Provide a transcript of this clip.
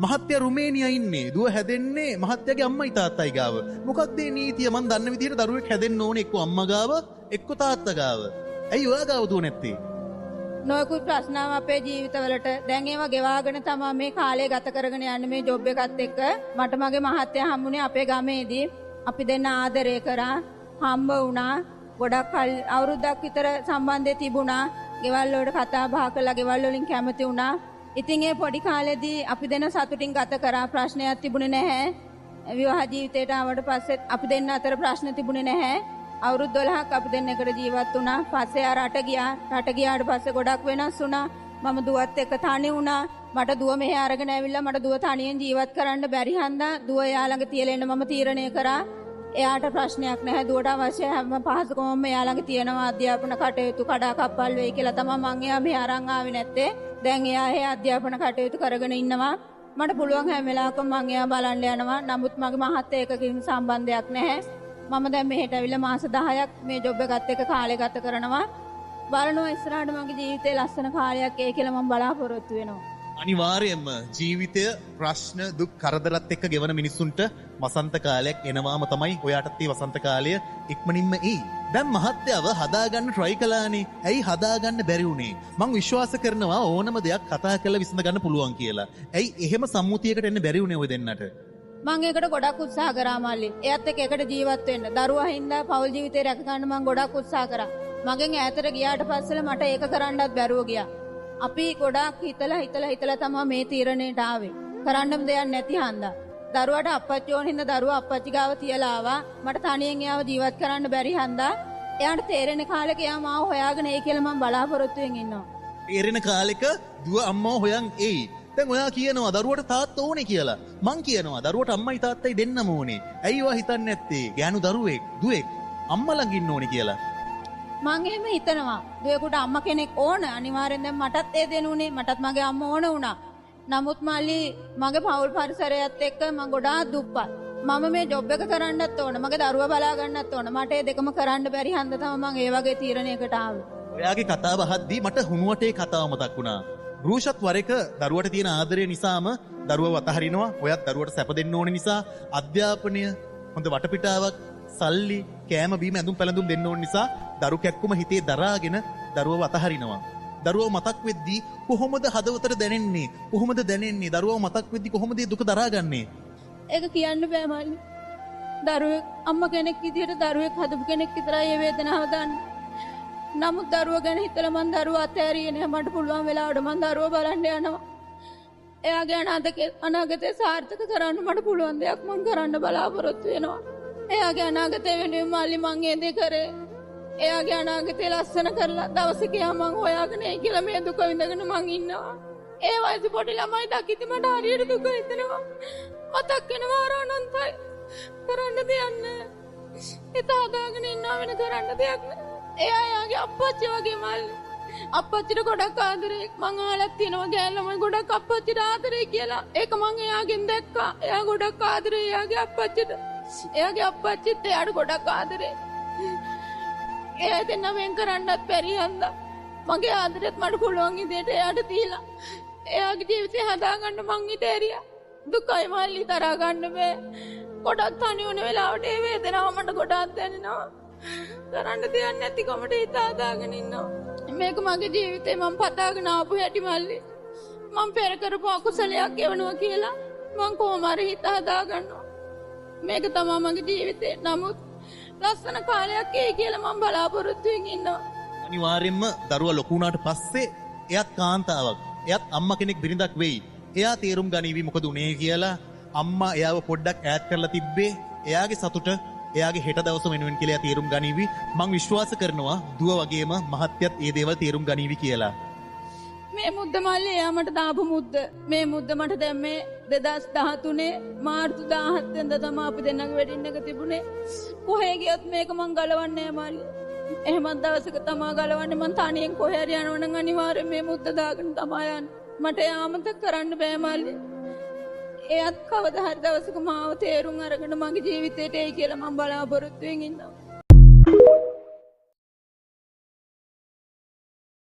මහත්තයා රුමේනියා ඉන්නේ. දුව හැදෙන්නේ මහත්තයාගේ අම්මයි තාත්තයි ගාව. මොකක්ද මේ නීතිය? මන් දන්න විදිහට දරුවෙක් හැදෙන්න ඕනේ එක්ක අම්මා ගාව එක්ක තාත්තා ගාව. ඇයි ඔයා ගාව දුව නැත්තේ? නොයෙකුත් ප්‍රශ්න අපේ ජීවිතවලට දැන් ඒවා ගෙවාගෙන තමයි මේ කාලය ගත කරගෙන යන්නේ මේ ජොබ් එකත් එක්ක. මට මගේ මහත්තයා හම්බුනේ අපේ ගමේදී. අපි දෙන්න ආදරය කරා, හම්බ වුණා. ගොඩක් අවුරුද්දක් විතර සම්බන්ධය තිබුණා. ගෙවල් වලට කතා බහ කළා, ගෙවල් වලින් කැමති වුණා. ඉතින් ඒ පොඩි කාලේදී අපි දෙන්න සතුටින් ගත කරා. ප්‍රශ්නයක් තිබුණේ නැහැ. විවාහ ජීවිතයට ආවට පස්සේ අපි දෙන්න අතර ප්‍රශ්න තිබුණේ නැහැ. අවුරුදු 12ක් අපි දෙන්න එකට ජීවත් වුණා. පස්සේ ආ රට ගියා. රට ගියාට පස්සේ ගොඩක් වෙනස් වුණා. මම දුවත් එක්ක තනි වුණා. මට දුව මෙහෙ අරගෙන ඇවිල්ලා මට දුව තනියෙන් ජීවත් කරන්න බැරි හන්දා දුව එයා ළඟ තියලා එන්න මම තීරණය කරා. එයාට ප්‍රශ්නයක් නැහැ. දුවට අවශ්‍ය හැම පහසුකමම එයා ළඟ තියෙනවා. අධ්‍යාපන කටයුතු කඩා කප්පල් වෙයි කියලා තමයි මං එයා මෙහෙ අරන් ආවේ නැත්තේ. දැන් එයා ඒ අධ්‍යාපන කටයුතු කරගෙන ඉන්නවා. මට පුළුවන් හැම වෙලාවකම මං එයා බලන්න යනවා. නමුත් මගේ මහත්තයා එක්ක කිසිම සම්බන්ධයක් නැහැ. මම දැන් මෙහෙට ඇවිල්ලා මාස 10ක් මේ ජොබ් එකත් එක්ක කාලය ගත කරනවා. බලනවා ඉස්සරහට මගේ ජීවිතේ ලස්සන කාලයක් එයි කියලා මම බලාපොරොත්තු වෙනවා. අනිවාර්යයෙන්ම ජීවිතය ප්‍රශ්න දුක් කරදරත් එක්ක ගෙවන මිනිස්සුන්ට වසන්ත කාලයක් එනවාම තමයි. ඔයාටත් මේ වසන්ත කාලය ඉක්මනින්ම එයි. දැන් මහත්තයව හදාගන්න try කළානේ. ඇයි හදාගන්න බැරි වුනේ? මං විශ්වාස කරනවා ඕනම දෙයක් කතා කරලා විසඳ ගන්න පුළුවන් කියලා. ඇයි එහෙම සම්මුතියකට එන්න බැරි වුනේ ඔය දෙන්නට? මං ඒකට ගොඩක් උත්සාහ කරා මල්ලි. එයත් එක්ක එකට ජීවත් වෙන්න. දරුවා හින්දා පෞල් ජීවිතේ රැක ගන්න මං ගොඩක් උත්සාහ කරා. මගෙන් ඈතට ගියාට පස්සේ මට ඒක කරන්නත් බැරුව ගියා. අපි ගොඩක් හිතලා තමයි මේ තීරණයට ආවේ. කරන්නම දෙයක් නැති හන්දා. දරුවාට අප්පච්චි ඕන හින්දා දරුවා අප්පච්චි ගාව තියලා ආවා. මට තනියෙන් එයාව ජීවත් කරන්න බැරි හන්දා එයාට තේරෙන කාලෙක එයා මාව හොයාගෙන එයි කියලා මම බලාපොරොත්තුෙන් ඉන්නවා. තේරෙන කාලෙක දුව අම්මව හොයන් එයි. දැන් ඔයා කියනවා දරුවට තාත්තා ඕනේ කියලා. මං කියනවා දරුවට අම්මයි තාත්තයි දෙන්නම ඕනේ. ඇයි ඔයා හිතන්නේ නැත්තේ? ගෑනු දරුවෙක්, දුවෙක් අම්මා ළඟ ඉන්න ඕනේ කියලා. මං එහෙම හිතනවා. දුවෙකුට අම්මා කෙනෙක් ඕන. අනිවාර්යෙන් දැන් මටත් ඒ දෙනුනේ. මටත් මගේ අම්මා ඕන වුණා. නමුත් මල්ලි මගේ පෞල් පරිසරයත් එක්ක මම ගොඩාක් දුප්පත්. මම මේ ජොබ් එක කරන්නත් ඕන. මගේ දරුවා බලා ගන්නත් ඕන. මට ඒ දෙකම කරන්න බැරි හන්ද තමයි මම ඒ වගේ තීරණයකට ආවේ. ඔයාගේ කතාව අහද්දී මට හුණුවටේ කතාව මතක් වුණා. රූෂත් වර එක දරුවට තියෙන ආදරය නිසාම දරුවව අතහරිනවා. ඔයත් දරුවට සැප දෙන්න ඕන නිසා අධ්‍යාපනය, හොඳ වටපිටාවක්, සල්ලි, කෑම බීම ඇඳුම් පැළඳුම් දෙන්න ඕන නිසා දරු කැක්කුම හිතේ දරාගෙන දරුවව අතහරිනවා. දරුවව මතක් වෙද්දී කොහොමද හදවතට දැනෙන්නේ? කොහොමද දැනෙන්නේ? දරුවව මතක් වෙද්දී කොහොමද ඒ දුක දරාගන්නේ? ඒක කියන්න බෑ මල්ලි. දරුවෙක් අම්මා කෙනෙක් විදියට දරුවෙක් හදපු කෙනෙක් විතරයි මේ වේදනාව දන්නේ. නමුත් දරුවා ගැන හිතලා මං දරුවා අතෑරියේ නෑ. මට පුළුවන් වෙලාවට මං දරුවා බලන්න යනවා. එයාගේ අනාගතේ සාර්ථක කරන්න මට පුළුවන් දෙයක් මං කරන්න බලාපොරොත්තු වෙනවා. එයාගේ අනාගතය වෙනුවෙන් මල්ලි මං ඒ දේ කරේ. එයාගේ අනාගතේ ලස්සන කරලා දවසක යා මං හොයාගෙන එයි කියලා මේ දුක විඳගෙන මං ඉන්නවා. ඒ වයසේ පොඩි ළමයි දකිද්දි මට හරියට දුක හිතෙනවා. මතක් වෙනවා අරනන්තයි. කරන්න දෙයක් නෑ. හිත හදාගෙන ඉන්නවා වෙන කරන්න දෙයක් නෑ. එයා යාගේ අප්පච්චි වගේ මල්ලි. අප්පච්චිට ගොඩක් ආදරේ. මං අහලා තියෙනවා ගෑල්ලම ගොඩක් අප්පච්චිට ආදරේ කියලා. ඒක මං එයාගෙන් දැක්කා. එයා ගොඩක් ආදරේ එයාගේ අප්පච්චිට. එයාගේ අප්පච්චිත් එයාට ගොඩක් ආදරේ. එයා දෙන්න වෙන් කරන්නත් බැරි හන්දා මගේ ආදරෙත් මට පුළුවන් විදිහට එයාට දීලා එයාගේ ජීවිතය හදාගන්න මං ඉතේරියා. දුකයි මල්ලි තරහා ගන්න බෑ. ගොඩක් තනි වුණ වෙලාවට ඒ වේදනාව මට ගොඩක් දැනෙනවා. කරන්න දෙයක් නැති කමට හිත හදාගෙන ඉන්නවා. මේක මගේ ජීවිතේ මම පතාගෙන ආපු හැටි මල්ලි. මම පෙර කරපු අකුසලයක් එවනවා කියලා මං කොහොම හරි හිත හදාගන්නවා. මේක තමයි මගේ ජීවිතේ. නමුත් ලස්සන කාලයක් එයි කියලා මම බලාපොරොත්තු වෙමින් ඉන්නවා. අනිවාර්යයෙන්ම දරුවා ලොකු වුණාට පස්සේ එයාත් කාන්තාවක්. එයාත් අම්මා කෙනෙක් බිරිඳක් වෙයි. එයා තීරුම් ගනිවි මොකද උනේ කියලා. අම්මා එයාව පොඩ්ඩක් ඈත් කරලා තිබ්බේ එයාගේ සතුට, එයාගේ හෙට දවස වෙනුවෙන් කියලා තීරුම් ගනිවි. මං විශ්වාස කරනවා දුව වගේම මහත්යත් ඒ දේවල් තීරුම් ගනිවි කියලා. මේ මුද්ද මල්ලි එයා මට දාපු මුද්ද. මේ මුද්ද මට දැන් මේ 2013 මාර්තු 17 වෙනිදා තමයි අපි දෙන්නගේ වෙඩින් එක තිබුණේ. කොහේ ගියත් මේක මං ගලවන්නේ නැහැ මල්ලි. එහෙමත් දවසක තමයි ගලවන්නේ. මං තනියෙන් කොහේ හරි යනවා නම් අනිවාර්යෙන් මේ මුද්ද දාගෙන තමයි යන්නේ. මට යාමත කරන්න බෑ මල්ලි. එයාත් කවදා හරි දවසක මාව තේරුම් අරගෙන මගේ ජීවිතේට එයි කියලා මං බලාපොරොත්තු වෙමින් ඉන්නවා.